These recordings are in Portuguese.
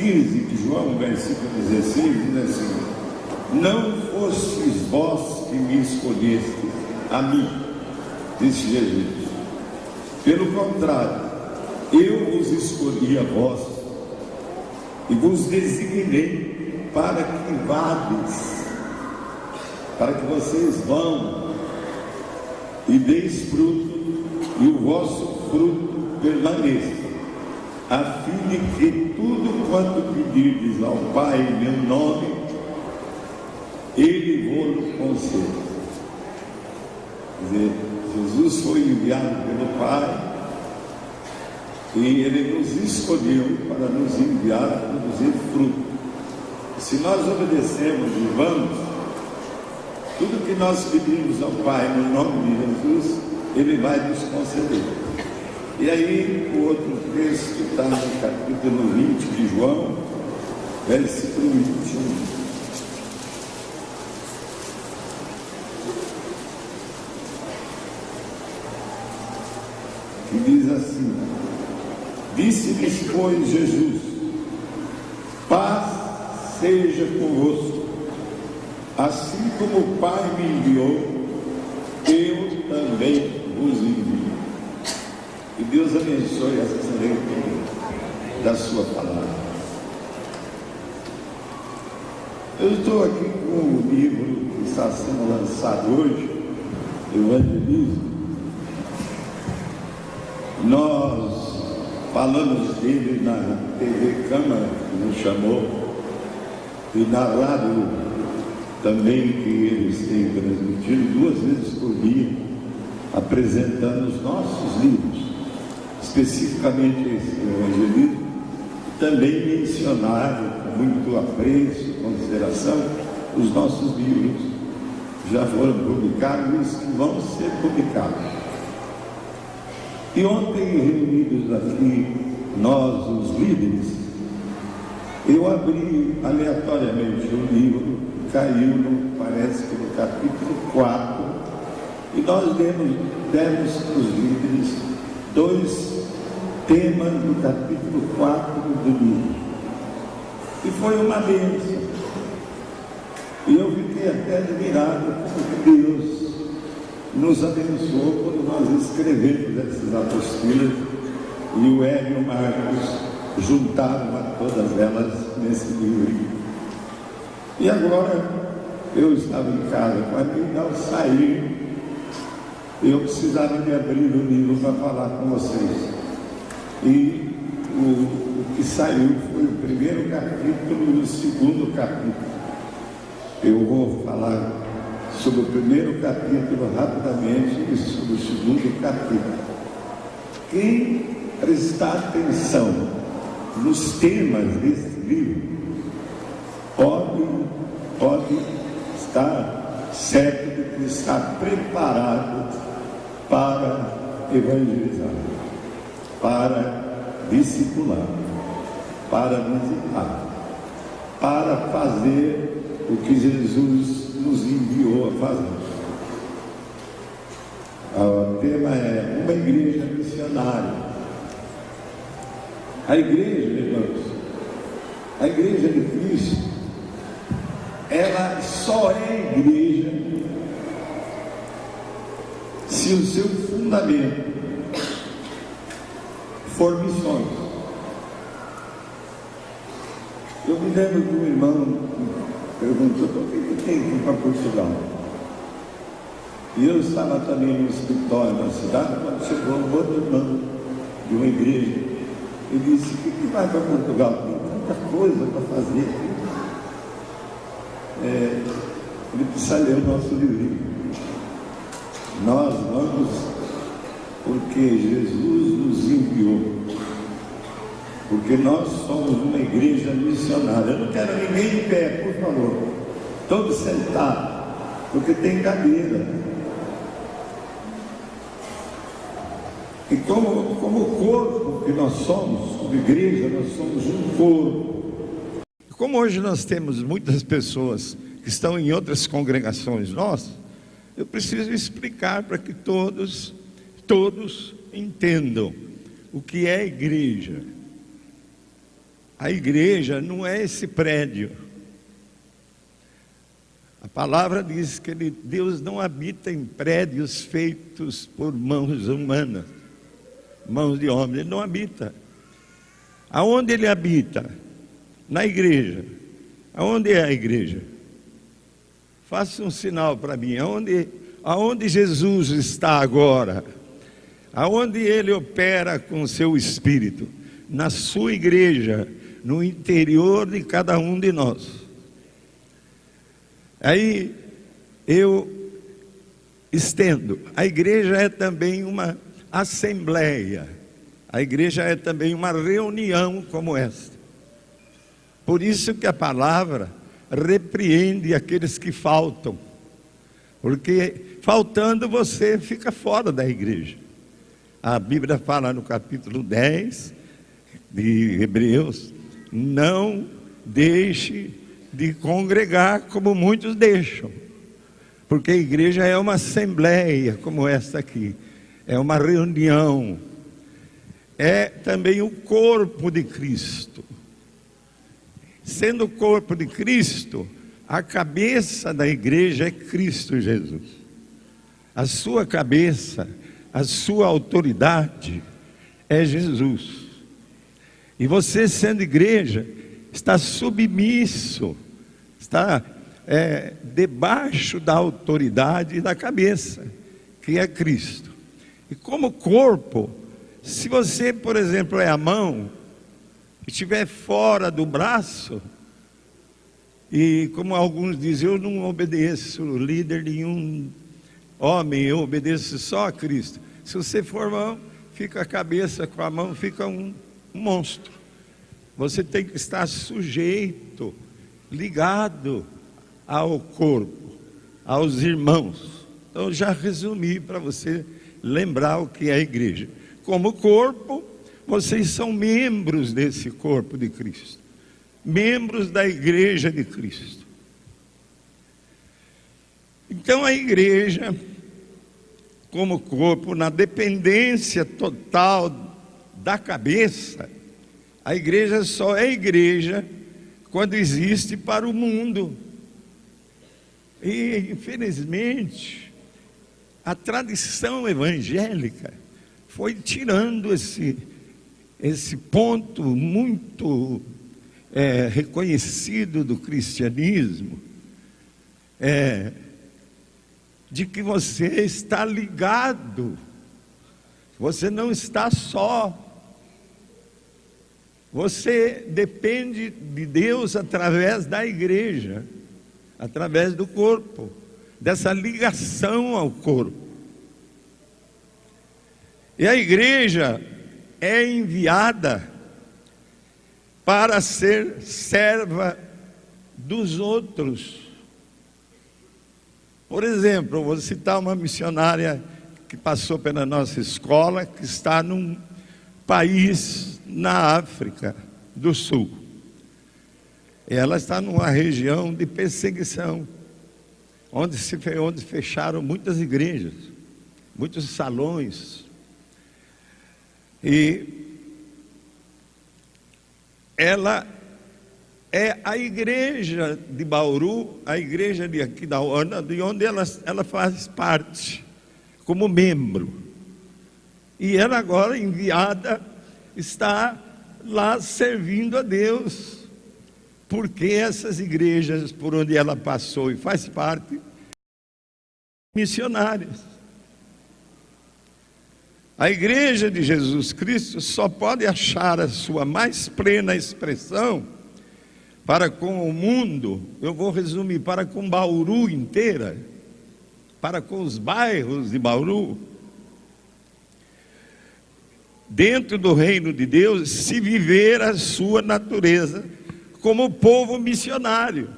15 de João, versículo 16, diz assim: não fostes vós que me escolhestes a mim, disse Jesus. Pelo contrário, eu vos escolhi a vós e vos designei para que vades, para que vocês vão e deis fruto, e o vosso fruto permaneça, a fim de que tudo quanto pedirdes ao Pai em meu nome, Ele vos conceda. Quer dizer, Jesus foi enviado pelo Pai e Ele nos escolheu para nos enviar a produzir fruto. Se nós obedecemos e vamos, tudo que nós pedimos ao Pai no nome de Jesus, Ele vai nos conceder. E aí o outro texto está no capítulo 20 de João, versículo 21. Que diz assim: disse-lhes, pois, Jesus: paz seja convosco. Assim como o Pai me enviou, eu também vos envio. Que Deus abençoe essa leitura da sua palavra. Eu estou aqui com o livro que está sendo lançado hoje, Evangelismo. Nós falamos dele na TV Câmara, que nos chamou, e na rádio também, que eles têm transmitido 2 vezes por dia, apresentando os nossos livros, especificamente esse Evangelismo, e também mencionaram com muito apreço e consideração os nossos livros, já foram publicados e os que vão ser publicados. E ontem, reunidos aqui, nós, os líderes, eu abri aleatoriamente o livro, caiu, parece que no capítulo 4, e nós demos para os líderes 2 temas do capítulo 4 do livro. E foi uma bênção. E eu fiquei até admirado como Deus nos abençoou quando nós escrevemos essas apostilas, e o Hélio e o Marcos juntaram a todas elas nesse livro. E agora eu estava em casa com a minha, ao sair, eu precisava de abrir o livro para falar com vocês. E o que saiu foi o primeiro capítulo e o segundo capítulo. Eu vou falar sobre o primeiro capítulo rapidamente e sobre o segundo capítulo. Quem prestar atenção nos temas desse livro pode estar certo de que está preparado para evangelizar, para discipular, para visitar, para fazer o que Jesus nos enviou a fazer. O tema é uma igreja missionária. A igreja, irmãos, a igreja de Cristo, ela só é igreja se o seu fundamento for missões. Eu me lembro que um irmão perguntou: por que tem que ir para Portugal? E eu estava também no escritório da cidade, quando chegou um outro irmão de uma igreja, ele disse: por que vai para Portugal? Tem tanta coisa para fazer. Ele precisa ler o nosso livrinho. Nós vamos porque Jesus nos enviou, porque nós somos uma igreja missionária. Eu não quero ninguém em pé, por favor, todos sentados, porque tem cadeira. E como corpo que nós somos, como igreja, nós somos um corpo. Como hoje nós temos muitas pessoas que estão em outras congregações nossas, eu preciso explicar para que todos entendam o que é igreja. A igreja não é esse prédio. A palavra diz que Deus não habita em prédios feitos por mãos humanas, mãos de homens. Ele não habita. Aonde Ele habita? Na igreja. Aonde é a igreja? Faça um sinal para mim. Aonde Jesus está agora? Aonde Ele opera com o seu Espírito? Na sua igreja, no interior de cada um de nós. Aí eu estendo. A igreja é também uma assembleia. A igreja é também uma reunião como esta. Por isso que a palavra repreende aqueles que faltam. Porque faltando você fica fora da igreja. A Bíblia fala no capítulo 10 de Hebreus: não deixe de congregar como muitos deixam. Porque a igreja é uma assembleia como esta aqui. É uma reunião. É também o corpo de Cristo. Sendo o corpo de Cristo, a cabeça da igreja é Cristo Jesus. A sua cabeça, a sua autoridade é Jesus. E você, sendo igreja, está submisso, está debaixo da autoridade da cabeça, que é Cristo. E como corpo, se você, por exemplo, é a mão, estiver fora do braço, e como alguns dizem, eu não obedeço líder nenhum homem, eu obedeço só a Cristo. Se você for mão, fica a cabeça com a mão, fica um monstro. Você tem que estar sujeito, ligado ao corpo, aos irmãos. Então eu já resumi para você lembrar o que é a igreja. Como corpo, vocês são membros desse corpo de Cristo, membros da igreja de Cristo. Então a igreja, como corpo, na dependência total da cabeça, a igreja só é igreja quando existe para o mundo. E infelizmente a tradição evangélica foi tirando esse ponto muito reconhecido do cristianismo, de que você está ligado, você não está só, você depende de Deus através da igreja, através do corpo, dessa ligação ao corpo. E a igreja é enviada para ser serva dos outros. Por exemplo, vou citar uma missionária que passou pela nossa escola, que está num país na África do Sul. Ela está numa região de perseguição, onde fecharam muitas igrejas, muitos salões. E ela é a igreja de Bauru, a igreja de aqui da Ona, de onde ela faz parte, como membro. E ela agora, enviada, está lá servindo a Deus, porque essas igrejas por onde ela passou e faz parte, missionárias. A igreja de Jesus Cristo só pode achar a sua mais plena expressão para com o mundo, eu vou resumir, para com Bauru inteira, para com os bairros de Bauru, dentro do reino de Deus, se viver a sua natureza como povo missionário.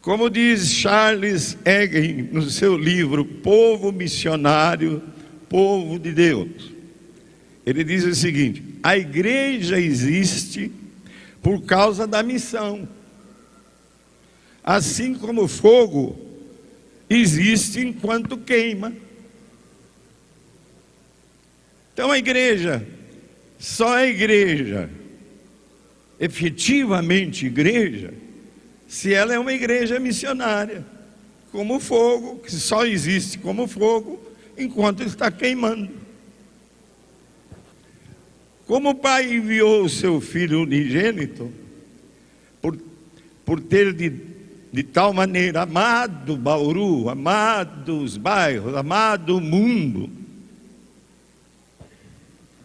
Como diz Charles Eggen no seu livro Povo Missionário, Povo de Deus, ele diz o seguinte: a igreja existe por causa da missão, assim como o fogo existe enquanto queima. Então a igreja só é igreja, efetivamente igreja, se ela é uma igreja missionária, como fogo, que só existe como fogo enquanto está queimando. Como o Pai enviou o seu Filho unigênito, por ter de tal maneira amado Bauru, amado os bairros, amado o mundo,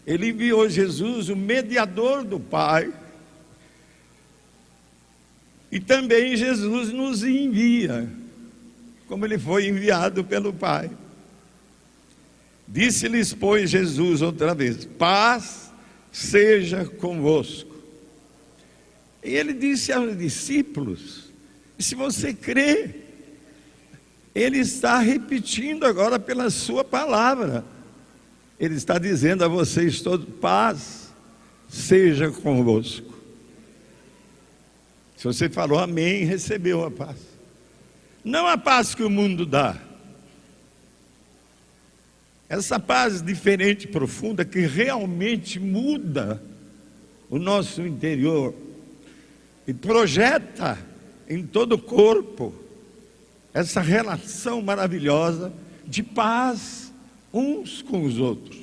Ele enviou Jesus, o mediador do Pai, e também Jesus nos envia, como Ele foi enviado pelo Pai. Disse-lhes, pois, Jesus outra vez: paz seja convosco. E Ele disse aos discípulos, e se você crê, Ele está repetindo agora pela sua palavra. Ele está dizendo a vocês todos: paz seja convosco. Se você falou amém, recebeu a paz. Não a paz que o mundo dá. Essa paz diferente, profunda, que realmente muda o nosso interior e projeta em todo o corpo essa relação maravilhosa de paz uns com os outros.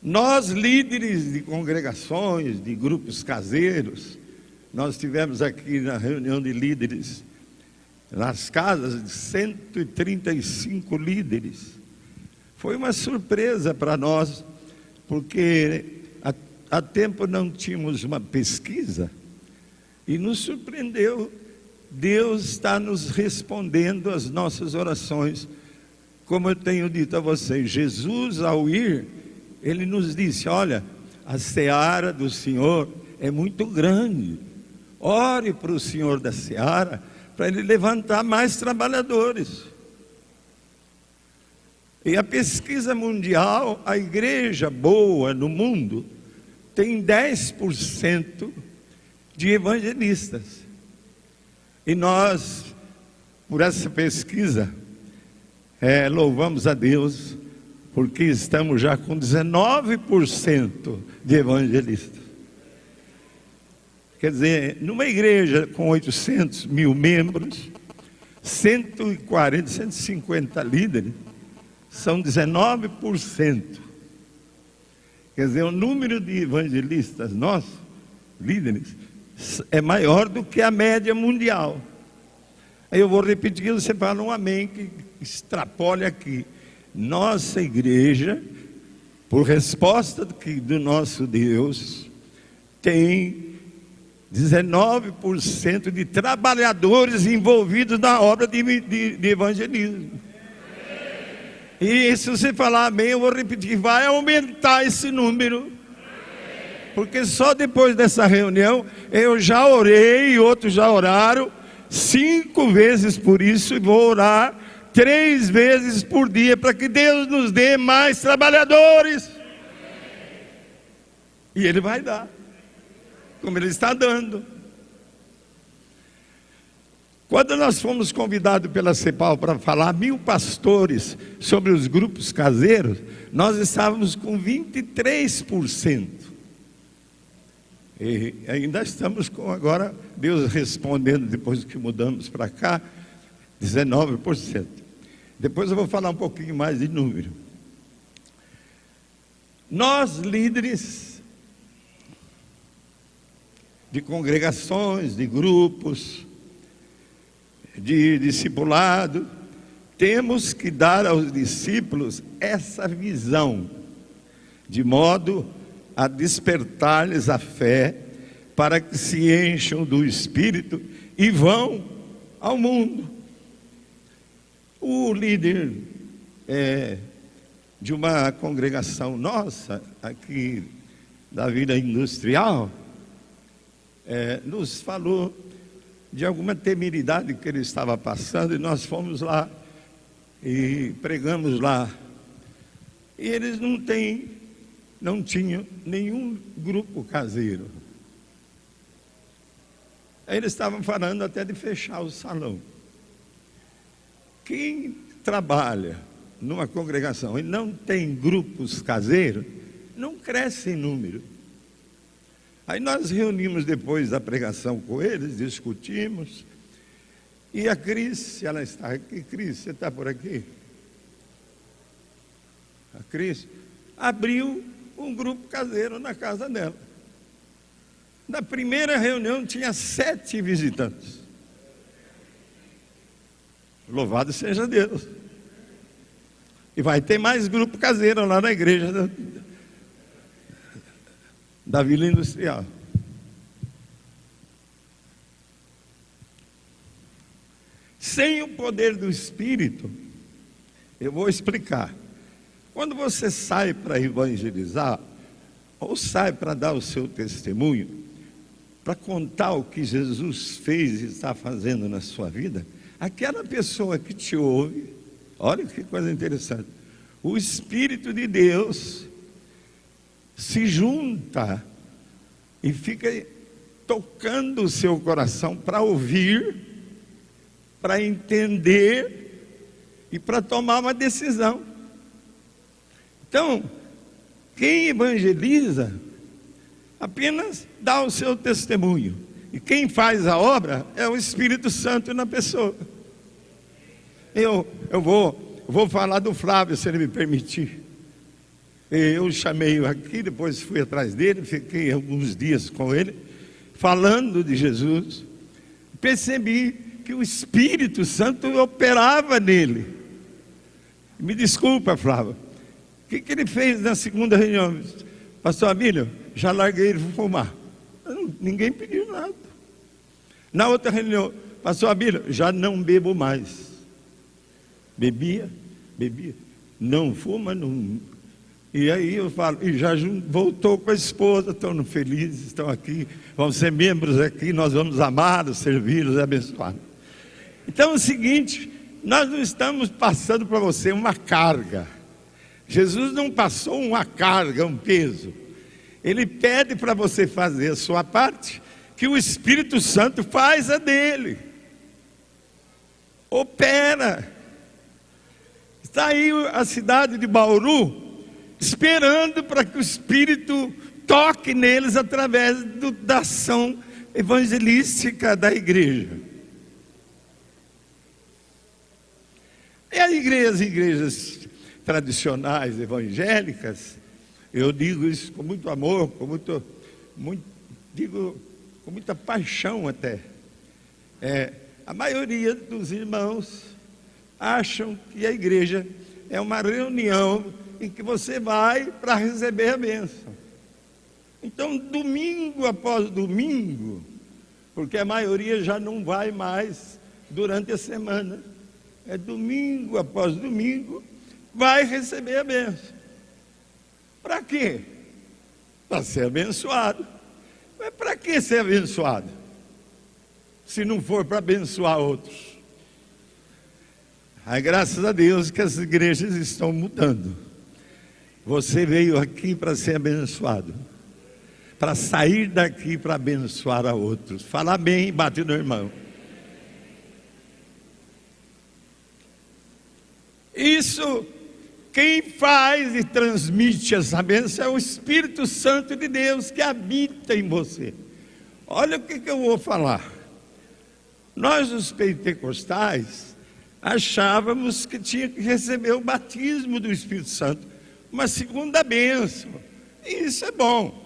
Nós, líderes de congregações, de grupos caseiros, nós tivemos aqui na reunião de líderes, nas casas, de 135 líderes. Foi uma surpresa para nós, porque há tempo não tínhamos uma pesquisa, e nos surpreendeu. Deus está nos respondendo as nossas orações. Como eu tenho dito a vocês, Jesus, ao ir, Ele nos disse: olha, a seara do Senhor é muito grande. Ore para o Senhor da seara, para Ele levantar mais trabalhadores. E a pesquisa mundial, a igreja boa no mundo tem 10% de evangelistas. E nós, por essa pesquisa, louvamos a Deus, porque estamos já com 19% de evangelistas. Quer dizer, numa igreja com 800 mil membros, 140, 150 líderes, são 19%. Quer dizer, o número de evangelistas nossos, líderes, é maior do que a média mundial. Aí eu vou repetir, você fala um amém, que extrapole aqui. Nossa igreja, por resposta do nosso Deus, tem 19% de trabalhadores envolvidos na obra de evangelismo. E se você falar amém, eu vou repetir, vai aumentar esse número. Porque só depois dessa reunião, eu já orei e outros já oraram 5 vezes por isso, e vou orar 3 vezes por dia, para que Deus nos dê mais trabalhadores. E Ele vai dar, como Ele está dando. Quando nós fomos convidados pela CEPAL para falar 1000 pastores sobre os grupos caseiros, nós estávamos com 23%. E ainda estamos com, agora, Deus respondendo, depois que mudamos para cá, 19%. Depois eu vou falar um pouquinho mais de número. Nós, líderes de congregações, de grupos, de discipulado, temos que dar aos discípulos essa visão, de modo a despertar-lhes a fé, para que se encham do Espírito e vão ao mundo. O líder de uma congregação nossa, aqui da vida industrial, nos falou de alguma temeridade que ele estava passando, e nós fomos lá e pregamos lá. E eles não tinham nenhum grupo caseiro. Aí eles estavam falando até de fechar o salão. Quem trabalha numa congregação e não tem grupos caseiros, não cresce em número. Aí nós reunimos depois da pregação com eles, discutimos, e a Cris, ela está aqui. Cris, você está por aqui? A Cris abriu um grupo caseiro na casa dela. Na primeira reunião tinha 7 visitantes. Louvado seja Deus. E vai ter mais grupo caseiro lá na igreja da Vila Industrial. Sem o poder do Espírito, eu vou explicar. Quando você sai para evangelizar, ou sai para dar o seu testemunho, para contar o que Jesus fez e está fazendo na sua vida, aquela pessoa que te ouve, olha que coisa interessante, o Espírito de Deus se junta e fica tocando o seu coração para ouvir, para entender e para tomar uma decisão. Então, quem evangeliza apenas dá o seu testemunho, e quem faz a obra é o Espírito Santo na pessoa. Eu vou falar do Flávio, se ele me permitir. Eu chamei-o aqui, depois fui atrás dele, fiquei alguns dias com ele, falando de Jesus. Percebi que o Espírito Santo operava nele. Me desculpa, Flávio, o que ele fez na segunda reunião? Pastor Abílio, já larguei de fumar. Ninguém pediu nada. Na outra reunião, Pastor Abílio, já não bebo mais. Bebia, não fuma, não. E aí eu falo, e já voltou com a esposa, estão felizes, estão aqui, vão ser membros aqui, nós vamos amá-los, servi-los, abençoá-los. Então é o seguinte, nós não estamos passando para você uma carga. Jesus não passou uma carga, um peso. Ele pede para você fazer a sua parte, que o Espírito Santo faz a dele. Opera. Está aí a cidade de Bauru, esperando para que o Espírito toque neles através da ação evangelística da igreja. E as igrejas tradicionais, evangélicas, eu digo isso com muito amor, digo com muita paixão até. A maioria dos irmãos acham que a igreja é uma reunião em que você vai para receber a bênção. Então, domingo após domingo, porque a maioria já não vai mais durante a semana, domingo após domingo, vai receber a bênção. Para quê? Para ser abençoado. Mas para que ser abençoado? Se não for para abençoar outros. Graças a Deus que as igrejas estão mudando. Você veio aqui para ser abençoado, para sair daqui para abençoar a outros. Fala bem e bate no irmão. Isso, quem faz e transmite essa bênção é o Espírito Santo de Deus que habita em você. Olha o que eu vou falar. Nós, os pentecostais, achávamos que tinha que receber o batismo do Espírito Santo, uma segunda bênção. Isso é bom.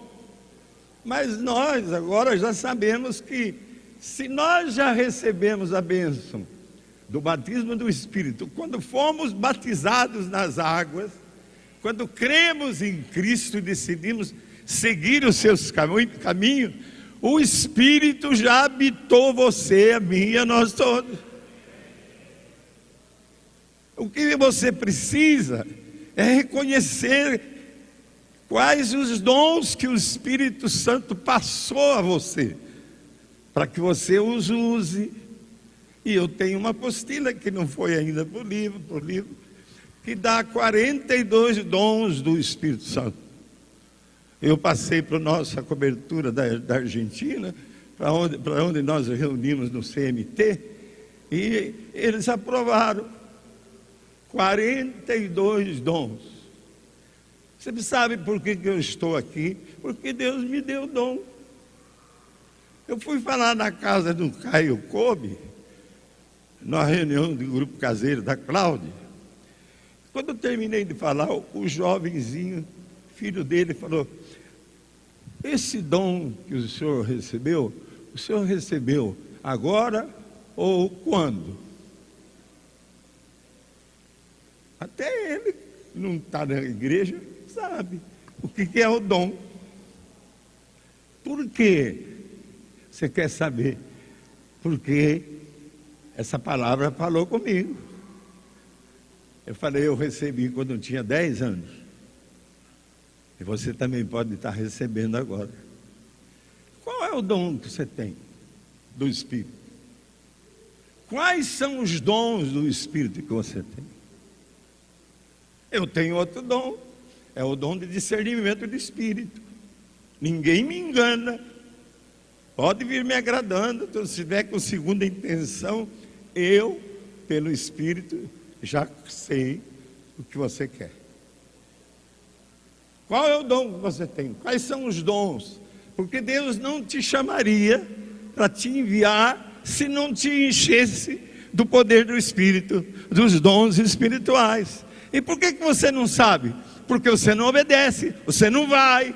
Mas nós agora já sabemos que, se nós já recebemos a bênção do batismo do Espírito, quando fomos batizados nas águas, quando cremos em Cristo e decidimos seguir os seus caminhos, o Espírito já habitou você, a mim e a nós todos. O que você precisa é reconhecer quais os dons que o Espírito Santo passou a você, para que você os use. E eu tenho uma apostila que não foi ainda por livro, que dá 42 dons do Espírito Santo. Eu passei para a nossa cobertura da Argentina, para onde nós reunimos no CMT, e eles aprovaram. 42 dons. Você sabe por que eu estou aqui? Porque Deus me deu dom. Eu fui falar na casa do Caio Kobe, numa reunião do grupo caseiro da Cláudia. Quando eu terminei de falar, o jovenzinho, filho dele, falou: esse dom que o senhor recebeu agora ou quando? Até ele, que não está na igreja, sabe o que é o dom. Por quê? Você quer saber? Porque essa palavra falou comigo. Eu falei, eu recebi quando eu tinha 10 anos. E você também pode estar recebendo agora. Qual é o dom que você tem do Espírito? Quais são os dons do Espírito que você tem? Eu tenho outro dom. É o dom de discernimento do Espírito. Ninguém me engana. Pode vir me agradando. Então, se estiver com segunda intenção, eu, pelo Espírito, já sei o que você quer. Qual é o dom que você tem? Quais são os dons? Porque Deus não te chamaria para te enviar se não te enchesse do poder do Espírito, dos dons espirituais. E por que você não sabe? Porque você não obedece, você não vai.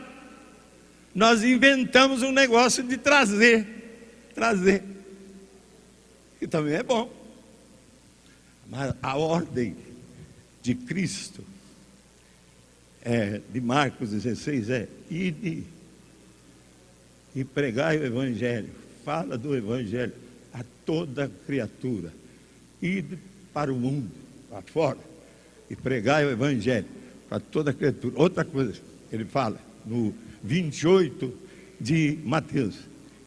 Nós inventamos um negócio de trazer, que também é bom. Mas a ordem de Cristo, de Marcos 16, ide e pregai o Evangelho, fala do Evangelho a toda criatura, ide para o mundo, para fora, e pregai o Evangelho para toda criatura. Outra coisa, ele fala no 28 de Mateus: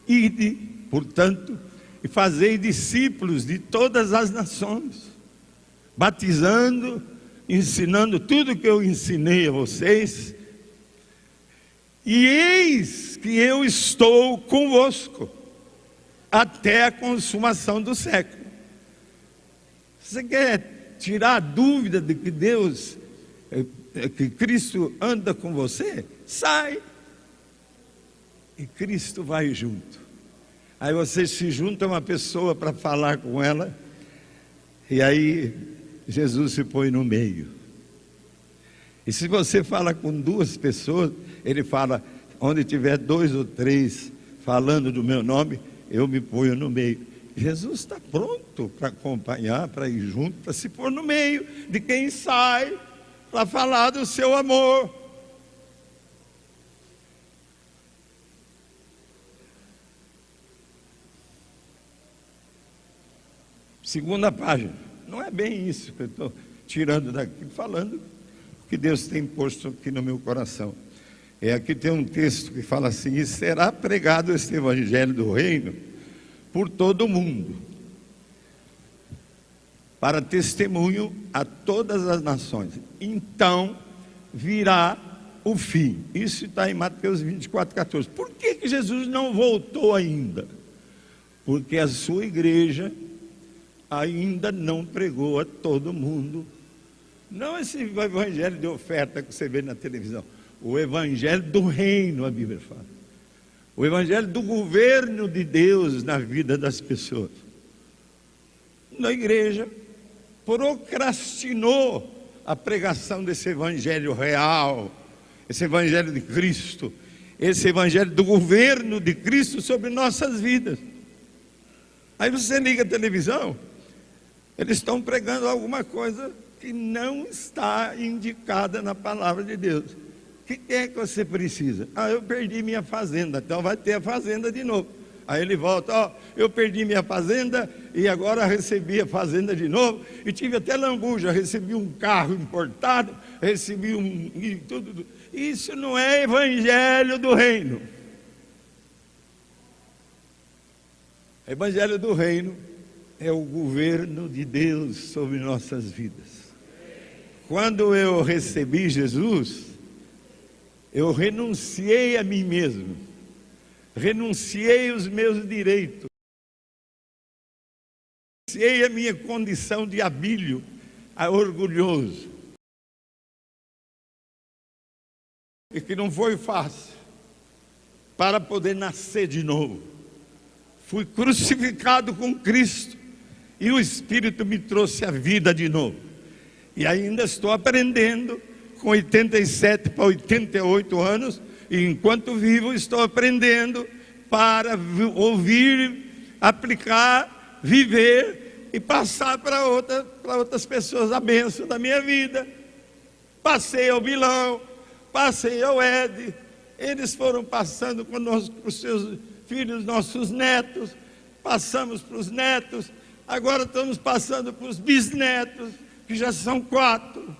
ide, portanto, e fazei discípulos de todas as nações, batizando, ensinando tudo que eu ensinei a vocês, e eis que eu estou convosco até a consumação do século. Você quer tirar a dúvida de que Deus, que Cristo anda com você? Sai, e Cristo vai junto. Aí você se junta a uma pessoa para falar com ela, e aí Jesus se põe no meio. E se você fala com 2 pessoas, ele fala: onde tiver 2 ou 3 falando do meu nome, eu me ponho no meio. Jesus está pronto para acompanhar, para ir junto, para se pôr no meio de quem sai para falar do seu amor. Segunda página. Não é bem isso que eu estou tirando daqui, falando o que Deus tem posto aqui no meu coração. Aqui tem um texto que fala assim: e será pregado este Evangelho do Reino por todo o mundo, para testemunho a todas as nações. Então virá o fim. Isso está em Mateus 24:14. Por que Jesus não voltou ainda? Porque a sua igreja ainda não pregou a todo mundo. Não esse evangelho de oferta que você vê na televisão. O evangelho do reino, a Bíblia fala. O evangelho do governo de Deus na vida das pessoas. Na igreja procrastinou a pregação desse evangelho real, esse evangelho de Cristo, esse evangelho do governo de Cristo sobre nossas vidas. Aí você liga a televisão, eles estão pregando alguma coisa que não está indicada na palavra de Deus. O que é que você precisa? Eu perdi minha fazenda, então vai ter a fazenda de novo. Aí ele volta: eu perdi minha fazenda e agora recebi a fazenda de novo, e tive até lambuja, recebi um carro importado, recebi e tudo. Isso não é evangelho do reino. Evangelho do reino é o governo de Deus sobre nossas vidas. Quando eu recebi Jesus, eu renunciei a mim mesmo, renunciei os meus direitos, renunciei a minha condição de abílio, orgulhoso. E que não foi fácil para poder nascer de novo. Fui crucificado com Cristo e o Espírito me trouxe a vida de novo. E ainda estou aprendendo, com 87 para 88 anos, e enquanto vivo estou aprendendo para ouvir, aplicar, viver e passar para outras pessoas a bênção da minha vida. Passei ao Bilão, passei ao Ed, eles foram passando conosco para os seus filhos, nossos netos, passamos para os netos, agora estamos passando para os bisnetos, que já são 4,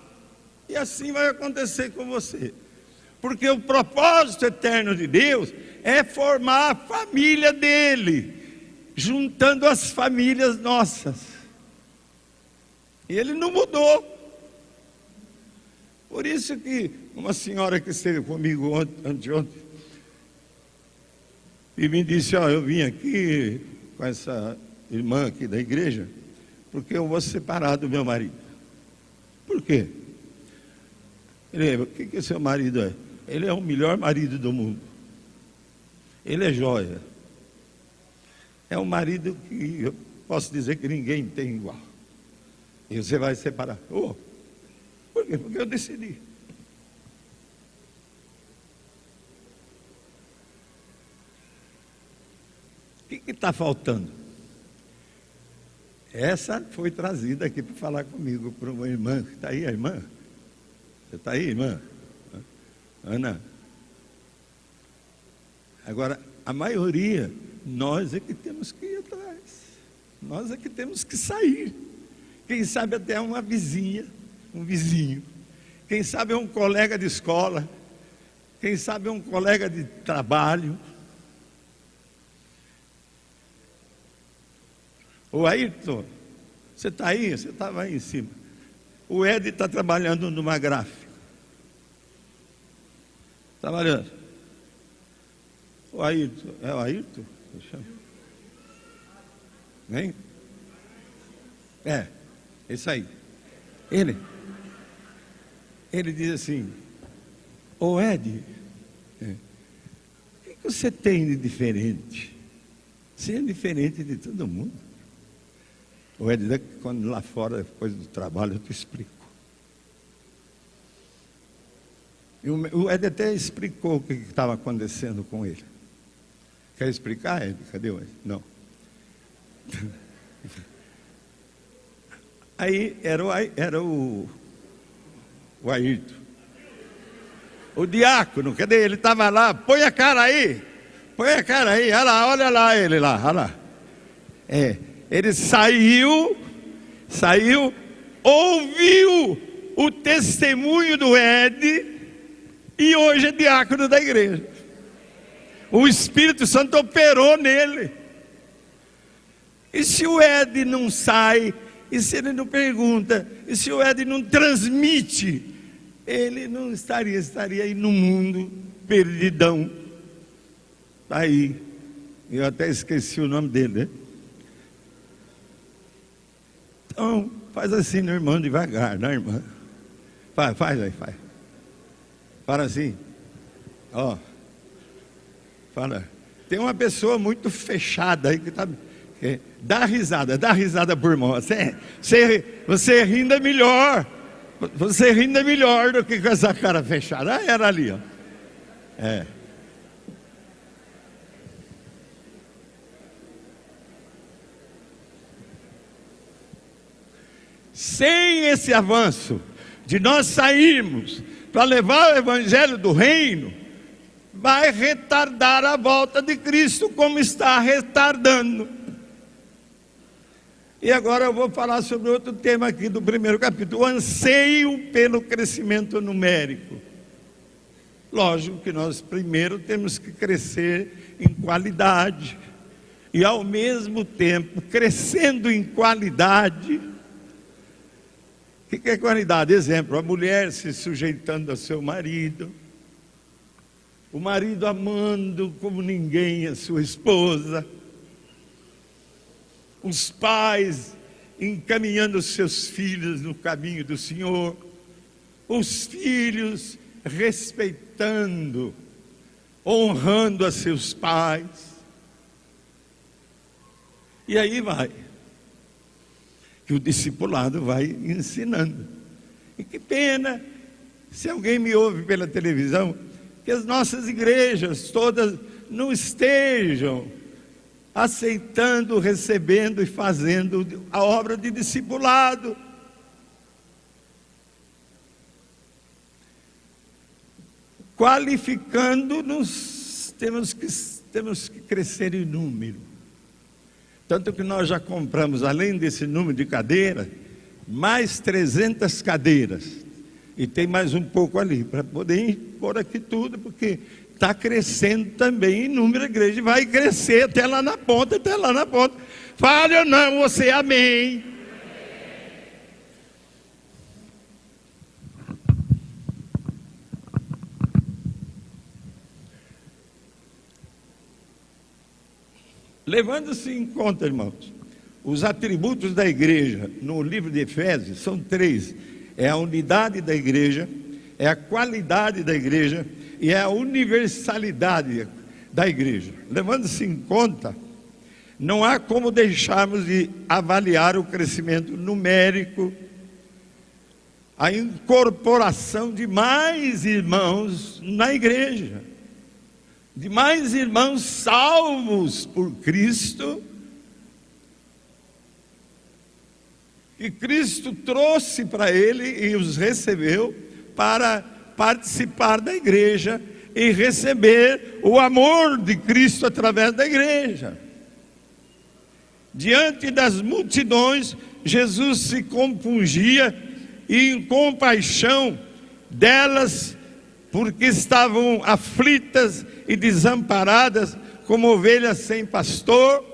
e assim vai acontecer com você, porque o propósito eterno de Deus é formar a família dele, juntando as famílias nossas, e ele não mudou. Por isso que uma senhora que esteve comigo anteontem e me disse: eu vim aqui com essa irmã aqui da igreja porque eu vou separar do meu marido. Por quê? O que seu marido é? Ele é o melhor marido do mundo, ele é joia, é um marido que eu posso dizer que ninguém tem igual, e você vai separar. Por quê? Porque eu decidi. O que está faltando? Essa foi trazida aqui para falar comigo por uma irmã que está aí, a irmã. Você está aí, irmã? Ana. Agora, a maioria, nós é que temos que ir atrás. Nós é que temos que sair. Quem sabe até uma vizinha, um vizinho. Quem sabe é um colega de escola. Quem sabe é um colega de trabalho. O Ayrton, você está aí? Você estava aí em cima. O Ed está trabalhando numa gráfica. Trabalhando. O Ayrton, é o Ayrton? Vem? Isso aí. Ele diz assim: ô Ed, o que você tem de diferente? Você é diferente de todo mundo. O Ed, quando lá fora, depois do trabalho, eu te explico. E o Ed até explicou o que estava acontecendo com ele. Quer explicar, Ed? Cadê o Ed? Não. Aí era o Ayrton. O diácono, cadê ele? Estava lá, põe a cara aí, olha lá ele lá, olha lá. Ele saiu, ouviu o testemunho do Ed e hoje é diácono da igreja. O Espírito Santo operou nele. E se o Ed não sai, e se ele não pergunta, e se o Ed não transmite, ele não estaria aí no mundo, perdidão. Está aí. Eu até esqueci o nome dele, né? Então, faz assim, né, irmão, devagar, né, irmã? Faz aí. Fala assim. Fala. Tem uma pessoa muito fechada aí que está... Dá risada por irmão. Você rindo é melhor. Você rindo é melhor do que com essa cara fechada. Era ali, ó. Sem esse avanço de nós sairmos para levar o evangelho do reino, vai retardar a volta de Cristo, como está retardando. E agora eu vou falar sobre outro tema aqui do primeiro capítulo: o anseio pelo crescimento numérico. Lógico que nós primeiro temos que crescer em qualidade, e ao mesmo tempo, crescendo em qualidade. O que é qualidade? Exemplo, a mulher se sujeitando ao seu marido, o marido amando como ninguém a sua esposa, os pais encaminhando os seus filhos no caminho do Senhor, os filhos respeitando, honrando a seus pais. E aí vai, que o discipulado vai ensinando. E que pena, se alguém me ouve pela televisão, que as nossas igrejas todas não estejam aceitando, recebendo e fazendo a obra de discipulado. Qualificando-nos, temos que crescer em número. Tanto que nós já compramos, além desse número de cadeiras, mais 300 cadeiras. E tem mais um pouco ali, para poder pôr aqui tudo, porque está crescendo também em número de igreja. Vai crescer até lá na ponta, até lá na ponta. Fale ou não, você amém. Levando-se em conta, irmãos, os atributos da igreja no livro de Efésios são 3: é a unidade da igreja, é a qualidade da igreja e é a universalidade da igreja. Levando-se em conta, não há como deixarmos de avaliar o crescimento numérico, a incorporação de mais irmãos na igreja, de mais irmãos salvos por Cristo, que Cristo trouxe para ele e os recebeu para participar da igreja e receber o amor de Cristo através da igreja. Diante das multidões, Jesus se compungia e em compaixão delas, porque estavam aflitas e desamparadas, como ovelhas sem pastor.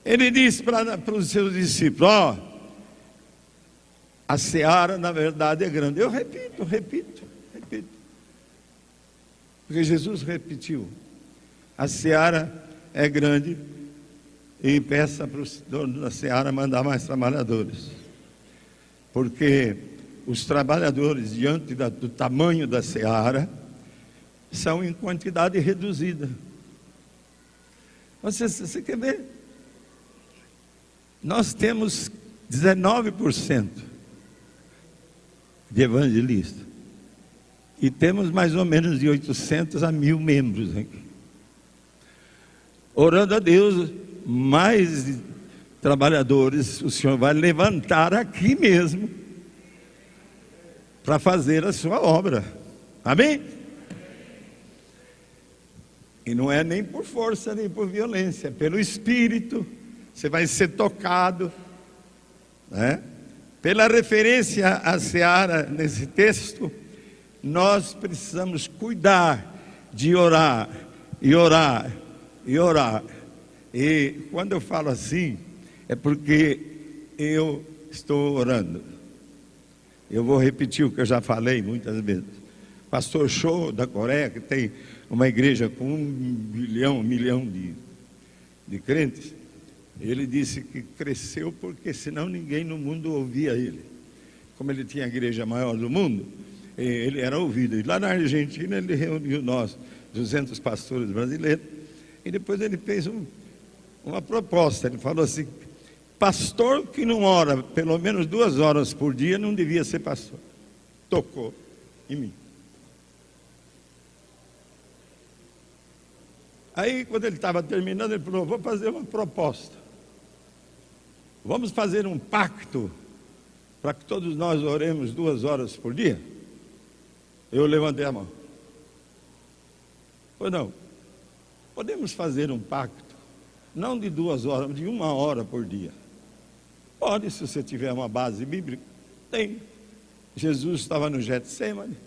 Ele disse para os seus discípulos: a seara na verdade é grande. Eu repito, porque Jesus repetiu: a seara é grande, e peça para o dono da seara mandar mais trabalhadores, porque os trabalhadores, diante do tamanho da seara, são em quantidade reduzida. Você quer ver? Nós temos 19% de evangelistas, e temos mais ou menos de 800 a 1000 membros aqui. Orando a Deus, mais trabalhadores o Senhor vai levantar aqui mesmo, para fazer a sua obra. Amém? E não é nem por força, nem por violência, é pelo Espírito. Você vai ser tocado, né? Pela referência à seara nesse texto, nós precisamos cuidar de orar, e orar, e orar. E quando eu falo assim, é porque eu estou orando. Eu vou repetir o que eu já falei muitas vezes. Pastor Cho da Coreia, que tem uma igreja com 1 milhão de crentes, ele disse que cresceu porque senão ninguém no mundo ouvia ele. Como ele tinha a igreja maior do mundo, ele era ouvido. E lá na Argentina ele reuniu nós, 200 pastores brasileiros, e depois ele fez uma proposta. Ele falou assim: pastor que não ora pelo menos 2 horas por dia não devia ser pastor. Tocou em mim. Aí quando ele estava terminando, ele falou: vou fazer uma proposta. Vamos fazer um pacto para que todos nós oremos 2 horas por dia? Eu levantei a mão. Pois não, podemos fazer um pacto, não de 2 horas, mas de 1 hora por dia. Pode, se você tiver uma base bíblica. Tem. Jesus estava no Getsemane,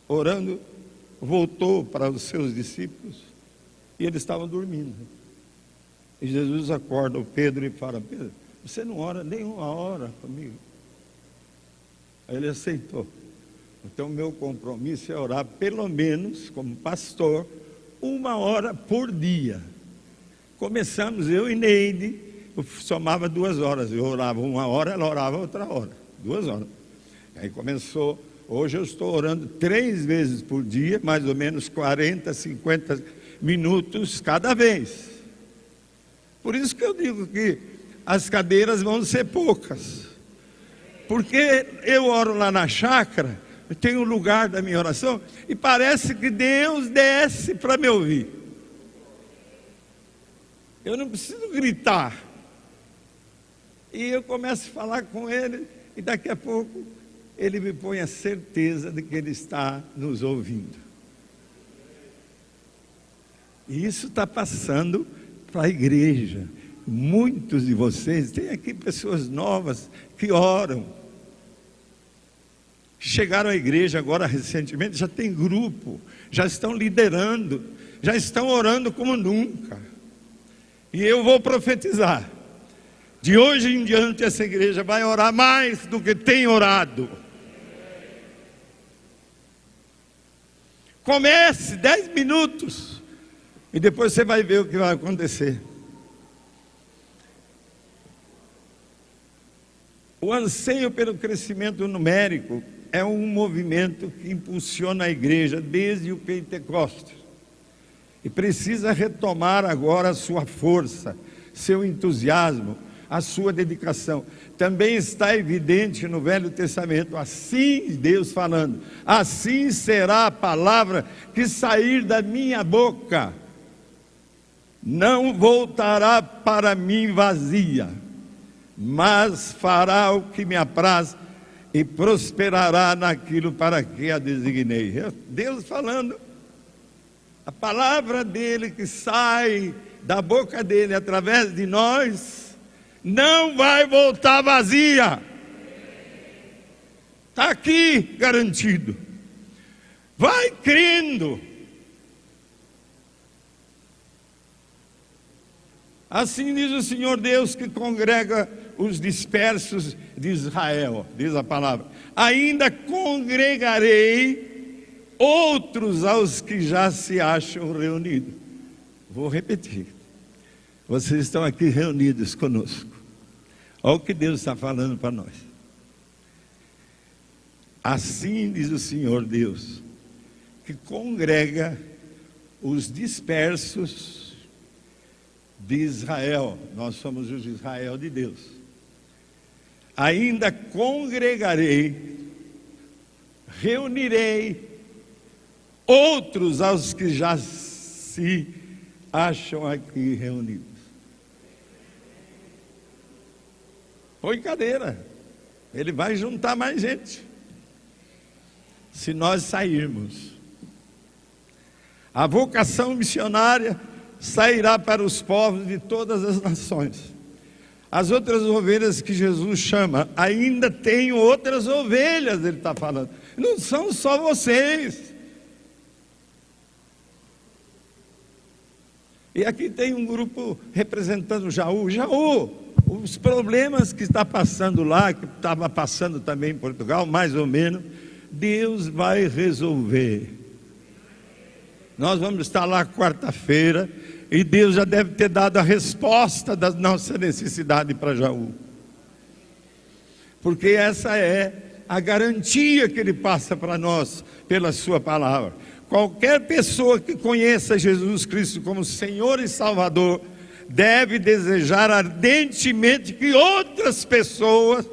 orando, voltou para os seus discípulos, e eles estavam dormindo. E Jesus acorda o Pedro e fala: Pedro, você não ora nem 1 hora comigo? Aí ele aceitou. Então meu compromisso é orar pelo menos, como pastor, 1 hora por dia. Começamos eu e Neide, eu somava 2 horas. Eu orava 1 hora, ela orava outra hora. 2 horas. Aí começou, hoje eu estou orando 3 vezes por dia, mais ou menos 40, 50 minutos cada vez. Por isso que eu digo que as cadeiras vão ser poucas. Porque eu oro lá na chácara, eu tenho um lugar da minha oração, e parece que Deus desce para me ouvir. Eu não preciso gritar. E eu começo a falar com Ele, e daqui a pouco Ele me põe a certeza de que Ele está nos ouvindo. E isso está passando para a igreja. Muitos de vocês, tem aqui pessoas novas que oram. Chegaram à igreja agora recentemente, já tem grupo, já estão liderando, já estão orando como nunca. E eu vou profetizar, de hoje em diante essa igreja vai orar mais do que tem orado. Comece 10 minutos e depois você vai ver o que vai acontecer. O anseio pelo crescimento numérico é um movimento que impulsiona a igreja desde o Pentecostes. E precisa retomar agora a sua força, seu entusiasmo, a sua dedicação. Também está evidente no Velho Testamento, assim Deus falando, assim será a palavra que sair da minha boca, não voltará para mim vazia, mas fará o que me apraz e prosperará naquilo para que a designei. Deus falando, a palavra dele que sai da boca dele através de nós, não vai voltar vazia. Está aqui garantido. Vai crendo. Assim diz o Senhor Deus que congrega os dispersos de Israel, diz a palavra. Ainda congregarei outros aos que já se acham reunidos. Vou repetir. Vocês estão aqui reunidos conosco. Olha o que Deus está falando para nós. Assim diz o Senhor Deus, que congrega os dispersos de Israel. Nós somos os Israel de Deus. Ainda congregarei, reunirei outros aos que já se acham aqui reunidos. Põe cadeira, ele vai juntar mais gente. Se nós sairmos, a vocação missionária sairá para os povos de todas as nações. As outras ovelhas que Jesus chama, ainda tenho outras ovelhas, ele está falando. Não são só vocês. E aqui tem um grupo representando Jaú. Jaú, os problemas que está passando lá, que estava passando também em Portugal, mais ou menos, Deus vai resolver. Nós vamos estar lá quarta-feira, e Deus já deve ter dado a resposta da nossa necessidade para Jaú. Porque essa é a garantia que Ele passa para nós, pela sua palavra. Qualquer pessoa que conheça Jesus Cristo como Senhor e Salvador, deve desejar ardentemente que outras pessoas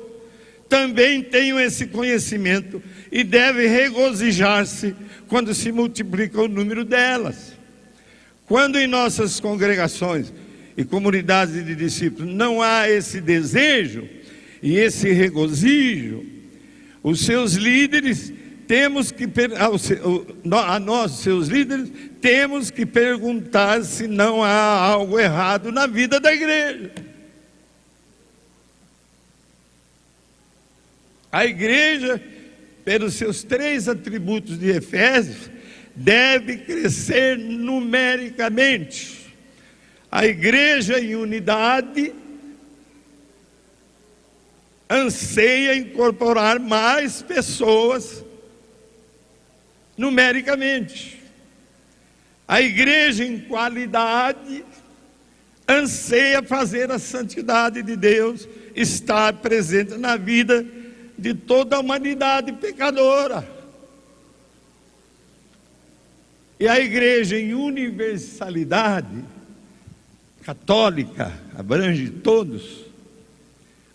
também tenham esse conhecimento, e deve regozijar-se quando se multiplica o número delas. Quando em nossas congregações e comunidades de discípulos não há esse desejo e esse regozijo, os seus líderes seus líderes temos que perguntar se não há algo errado na vida da igreja. A igreja, pelos seus 3 atributos de Efésios, deve crescer numericamente. A igreja em unidade anseia incorporar mais pessoas numericamente. A igreja em qualidade anseia fazer a santidade de Deus estar presente na vida de toda a humanidade pecadora. E a igreja, em universalidade católica, abrange todos,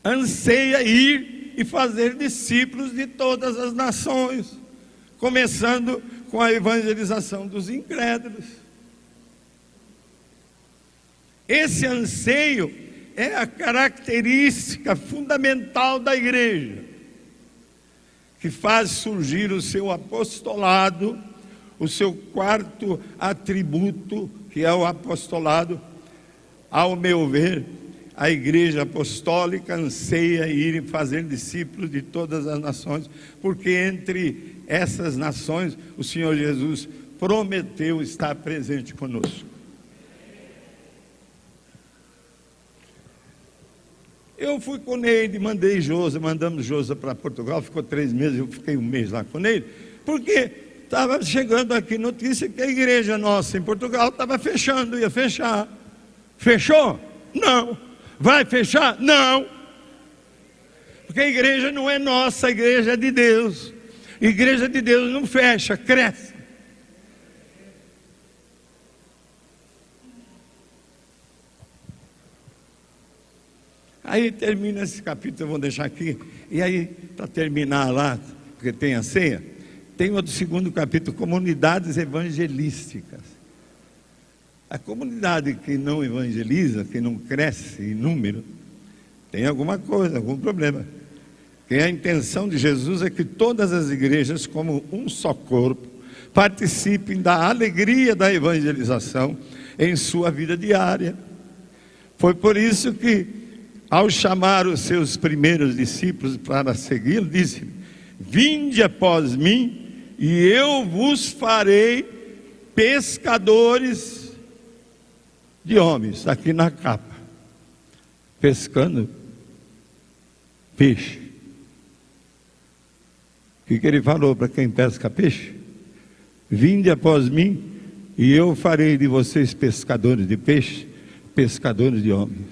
anseia ir e fazer discípulos de todas as nações, começando com a evangelização dos incrédulos. Esse anseio é a característica fundamental da igreja, que faz surgir o seu apostolado, o seu quarto atributo, que é o apostolado. Ao meu ver, a igreja apostólica anseia ir e fazer discípulos de todas as nações, porque entre essas nações o Senhor Jesus prometeu estar presente conosco. Eu fui com Neide, mandamos Josa para Portugal, ficou 3 meses, eu fiquei 1 mês lá com Neide, porque estava chegando aqui notícia que a igreja nossa em Portugal estava fechando, ia fechar. Fechou? Não. Vai fechar? Não. Porque a igreja não é nossa, a igreja é de Deus. A igreja de Deus não fecha, cresce. Aí termina esse capítulo, eu vou deixar aqui. E aí, para terminar lá, porque tem a ceia, tem outro segundo capítulo, comunidades evangelísticas. A comunidade que não evangeliza, que não cresce em número, tem alguma coisa, algum problema. Porque a intenção de Jesus é que todas as igrejas, como um só corpo, participem da alegria da evangelização em sua vida diária. Foi por isso que, ao chamar os seus primeiros discípulos para segui-lo, disse: vinde após mim, e eu vos farei pescadores de homens. Aqui na capa, pescando peixe. O que ele falou para quem pesca peixe? Vinde após mim, e eu farei de vocês pescadores de peixe, pescadores de homens.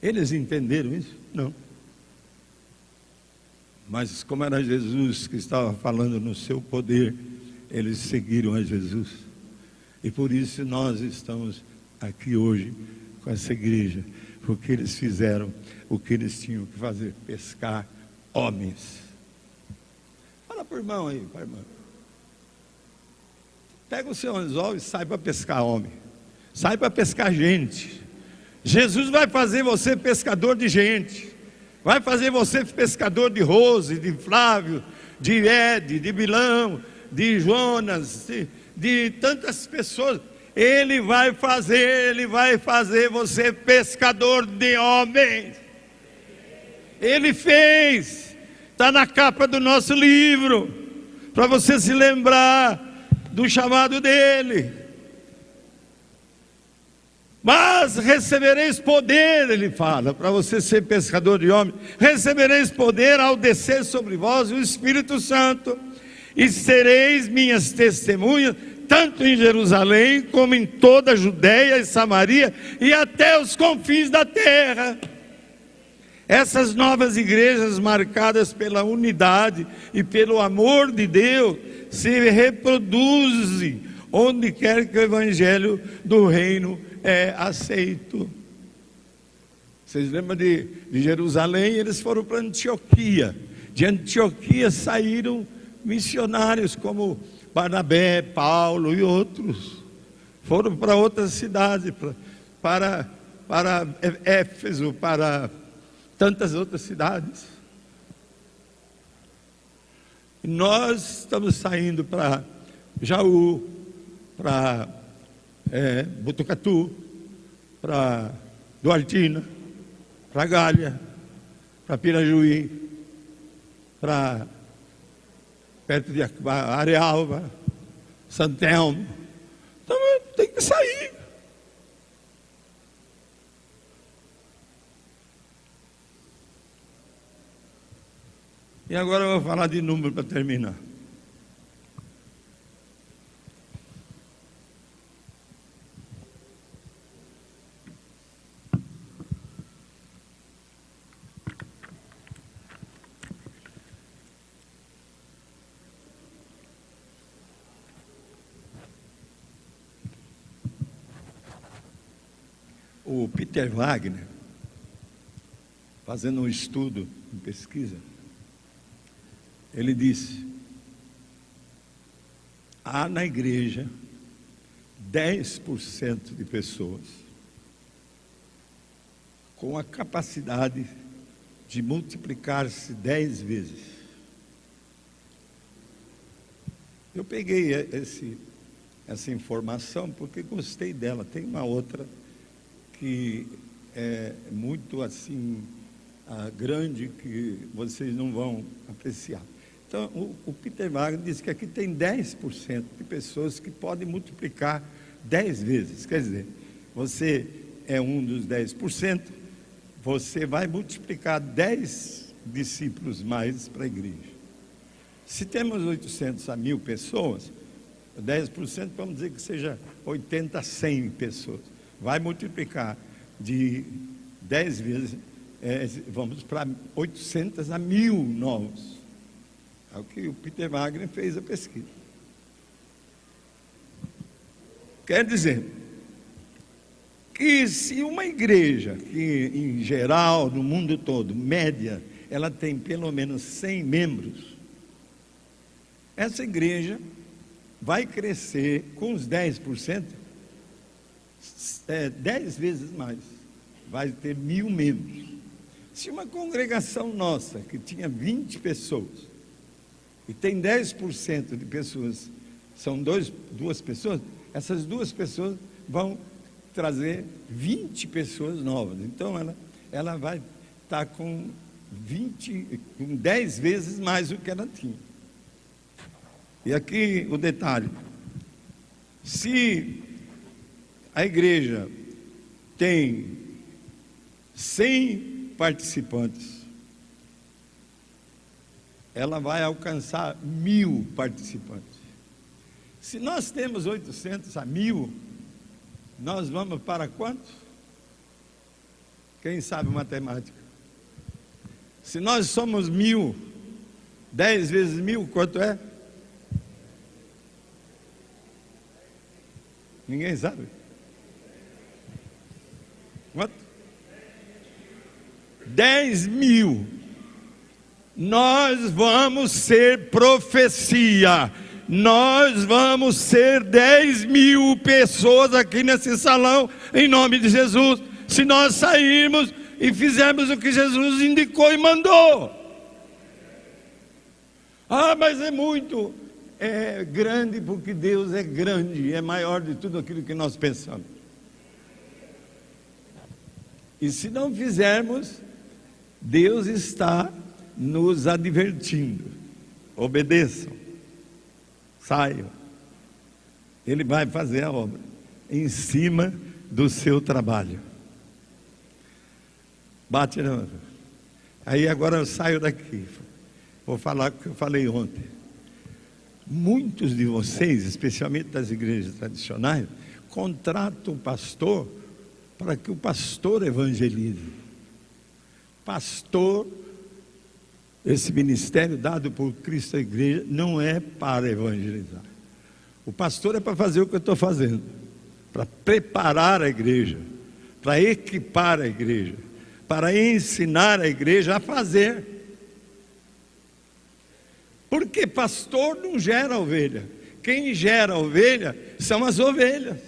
Eles entenderam isso? Não. Mas como era Jesus que estava falando no seu poder, eles seguiram a Jesus. E por isso nós estamos aqui hoje com essa igreja, porque eles fizeram o que eles tinham que fazer, pescar homens. Fala para o irmão aí, para a irmã. Pega o seu anzol e sai para pescar homem. Sai para pescar gente. Jesus vai fazer você pescador de gente. Vai fazer você pescador de Rose, de Flávio, de Ed, de Bilão, de Jonas, de tantas pessoas. Ele vai fazer você pescador de homens. Ele fez. Está na capa do nosso livro, para você se lembrar do chamado dele. Mas recebereis poder, ele fala, para você ser pescador de homens. Recebereis poder ao descer sobre vós o Espírito Santo, e sereis minhas testemunhas, tanto em Jerusalém, como em toda a Judéia e Samaria, e até os confins da terra. Essas novas igrejas, marcadas pela unidade e pelo amor de Deus, se reproduzem onde quer que o evangelho do reino é aceito. Vocês lembram de Jerusalém? Eles foram para Antioquia. De Antioquia saíram missionários como Barnabé, Paulo e outros. Foram para outras cidades, para Éfeso, para tantas outras cidades. E nós estamos saindo para Jaú, para Botucatu, para Duartina, para Galha, para Pirajuí, para perto de Arealva, Santelmo. Então tem que sair. E agora eu vou falar de número para terminar. O Peter Wagner, fazendo um estudo, uma pesquisa, ele disse: há na igreja 10% de pessoas com a capacidade de multiplicar-se 10 vezes. Eu peguei essa informação porque gostei dela. Tem uma outra que é muito assim grande, que vocês não vão apreciar. Então, o Peter Wagner disse que aqui tem 10% de pessoas que podem multiplicar 10 vezes. Quer dizer, você é um dos 10%, você vai multiplicar 10 discípulos mais para a igreja. Se temos 800 a 1.000 pessoas, 10%, vamos dizer que seja 80 a 100 pessoas. Vai multiplicar de 10 vezes, vamos para 800 a 1.000 novos. É o que o Peter Wagner fez a pesquisa. Quer dizer que se uma igreja, que em geral, no mundo todo, média, ela tem pelo menos 100 membros, essa igreja vai crescer com os 10%, 10 vezes mais, vai ter 1.000 membros. Se uma congregação nossa, que tinha 20 pessoas, e tem 10% de pessoas, são duas pessoas, essas 2 pessoas vão trazer 20 pessoas novas. Então ela vai estar com 10 vezes mais do que ela tinha. E aqui o detalhe: se a igreja tem 100 participantes, ela vai alcançar 1.000 participantes. Se nós temos 800 a 1.000, nós vamos para quantos? Quem sabe matemática? Se nós somos 1.000, 10 vezes 1.000, quanto é? Ninguém sabe? Quanto? 10.000. Nós vamos ser profecia. Nós vamos ser 10.000 pessoas aqui nesse salão, em nome de Jesus, se nós sairmos e fizermos o que Jesus indicou e mandou. Mas é muito grande, porque Deus é grande, é maior de tudo aquilo que nós pensamos. E se não fizermos, Deus está nos advertindo: obedeçam, saiam. Ele vai fazer a obra em cima do seu trabalho. Bate na... Aí agora eu saio daqui, vou falar o que eu falei ontem. Muitos de vocês, especialmente das igrejas tradicionais, contratam o pastor para que o pastor evangelize. Pastor, esse ministério dado por Cristo à igreja, não é para evangelizar. O pastor é para fazer o que eu estou fazendo, para preparar a igreja, para equipar a igreja, para ensinar a igreja a fazer. Porque pastor não gera ovelha. Quem gera ovelha são as ovelhas.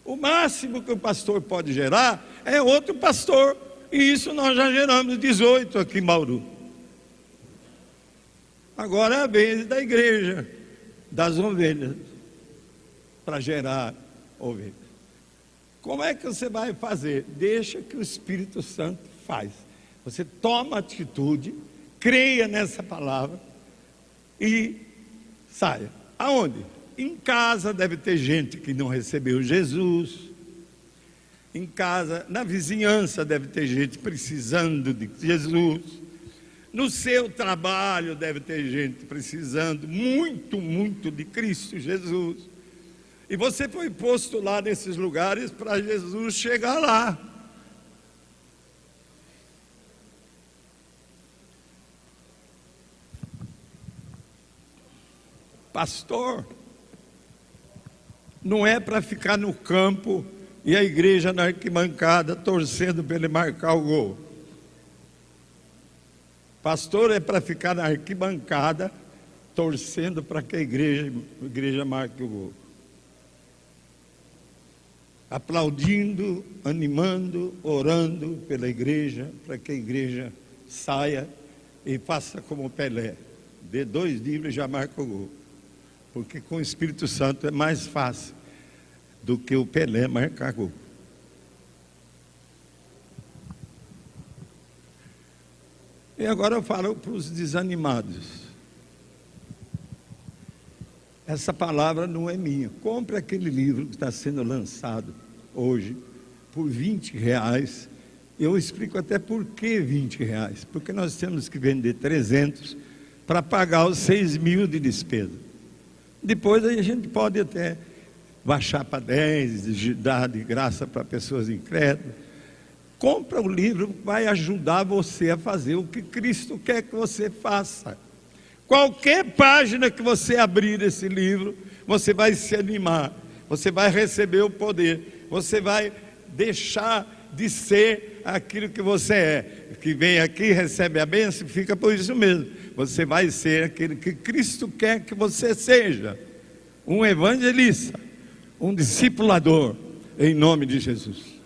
O máximo que o pastor pode gerar é outro pastor. E isso nós já geramos 18 aqui em Bauru. Agora é a vez da igreja, das ovelhas, para gerar ovelhas. Como é que você vai fazer? Deixa que o Espírito Santo faz. Você toma atitude, creia nessa palavra e saia. Aonde? Em casa deve ter gente que não recebeu Jesus. Em casa, na vizinhança deve ter gente precisando de Jesus. No seu trabalho deve ter gente precisando muito, muito de Cristo Jesus. E você foi posto lá nesses lugares para Jesus chegar lá. Pastor não é para ficar no campo e a igreja na arquibancada torcendo para ele marcar o gol. Pastor é para ficar na arquibancada torcendo para que a igreja marque o gol. Aplaudindo, animando, orando pela igreja, para que a igreja saia e faça como Pelé. Dê 2 dribles e já marca o gol. Porque com o Espírito Santo é mais fácil do que o Pelé marcar gol. E agora eu falo para os desanimados. Essa palavra não é minha. Compre aquele livro que está sendo lançado hoje por R$20. Eu explico até por que R$20. Porque nós temos que vender 300 para pagar os 6.000 de despesa. Depois aí a gente pode até baixar para 10, dar de graça para pessoas incrédulas. Compra o livro, vai ajudar você a fazer o que Cristo quer que você faça. Qualquer página que você abrir esse livro, você vai se animar, você vai receber o poder, você vai deixar de ser aquilo que você é, que vem aqui, recebe a bênção e fica por isso mesmo. Você vai ser aquele que Cristo quer que você seja, um evangelista, um discipulador, em nome de Jesus.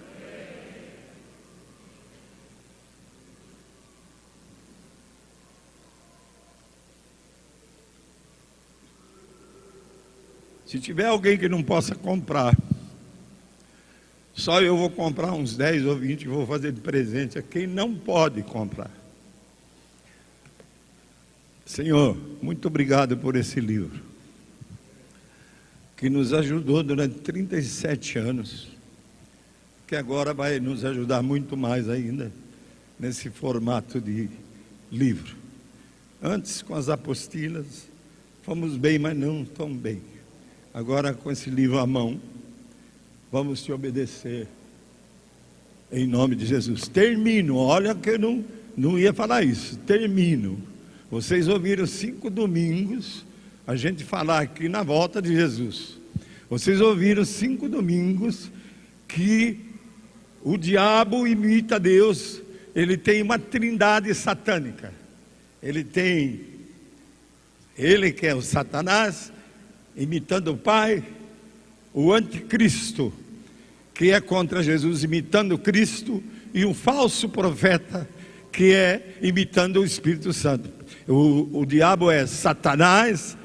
Se tiver alguém que não possa comprar, só eu vou comprar uns 10 ou 20 e vou fazer de presente a quem não pode comprar. Senhor, muito obrigado por esse livro, que nos ajudou durante 37 anos, que agora vai nos ajudar muito mais ainda, nesse formato de livro. Antes, com as apostilas, fomos bem, mas não tão bem. Agora, com esse livro à mão, vamos te obedecer, em nome de Jesus. Termino, olha que eu não ia falar isso, termino. Vocês ouviram 5 domingos a gente falar aqui na volta de Jesus. Vocês ouviram 5 domingos que o diabo imita Deus. Ele tem uma trindade satânica. Ele que é o Satanás, imitando o Pai, o anticristo, que é contra Jesus, imitando Cristo, e o falso profeta, que é imitando o Espírito Santo. O diabo é Satanás,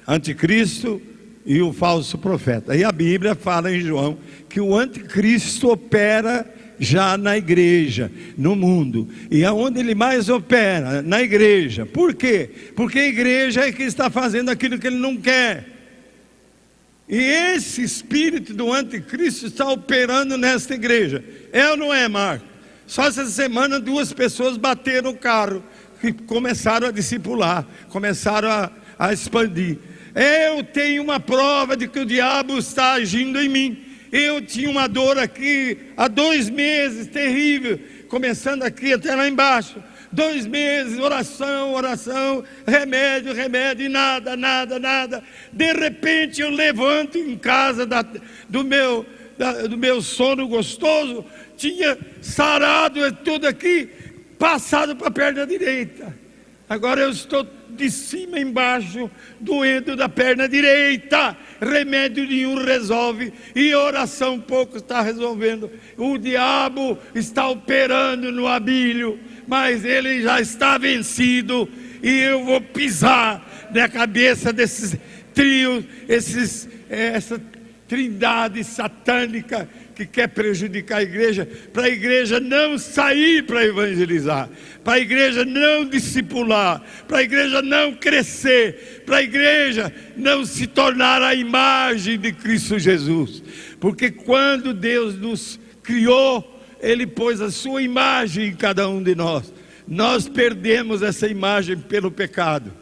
anticristo e o falso profeta. E a Bíblia fala em João que o anticristo opera já na igreja, no mundo. E aonde ele mais opera? Na igreja. Por quê? Porque a igreja é que está fazendo aquilo que ele não quer. E esse espírito do anticristo está operando nesta igreja. É ou não é, Marco? Só essa semana 2 pessoas bateram o carro, que começaram a discipular, começaram a expandir. Eu tenho uma prova de que o diabo está agindo em mim. Eu tinha uma dor aqui há 2 meses, terrível, começando aqui até lá embaixo. 2 meses, oração, remédio, e nada. De repente eu levanto em casa do meu sono gostoso, tinha sarado tudo aqui, passado para a perna direita. Agora eu estou de cima embaixo, doendo da perna direita. Remédio nenhum resolve, e oração pouco está resolvendo. O diabo está operando no abilho, mas ele já está vencido, e eu vou pisar na cabeça desses trios, essa trindade satânica que quer prejudicar a igreja, para a igreja não sair para evangelizar, para a igreja não discipular, para a igreja não crescer, para a igreja não se tornar a imagem de Cristo Jesus. Porque quando Deus nos criou, Ele pôs a sua imagem em cada um de nós. Nós perdemos essa imagem pelo pecado.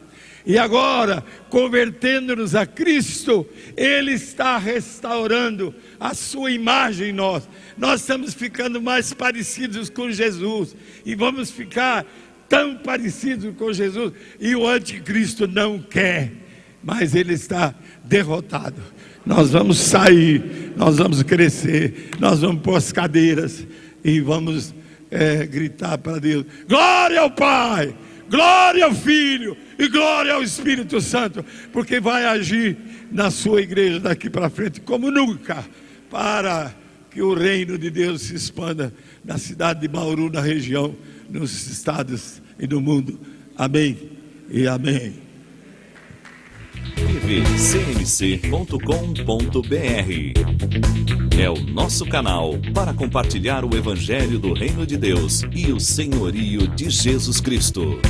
E agora, convertendo-nos a Cristo, Ele está restaurando a sua imagem em nós. Nós estamos ficando mais parecidos com Jesus, e vamos ficar tão parecidos com Jesus, e o anticristo não quer, mas ele está derrotado. Nós vamos sair, nós vamos crescer, nós vamos pôr as cadeiras e vamos gritar para Deus: glória ao Pai, glória ao Filho e glória ao Espírito Santo, porque vai agir na sua igreja daqui para frente como nunca, para que o reino de Deus se expanda na cidade de Bauru, na região, nos estados e no mundo. Amém e amém. tvcmc.com.br é o nosso canal para compartilhar o Evangelho do Reino de Deus e o senhorio de Jesus Cristo.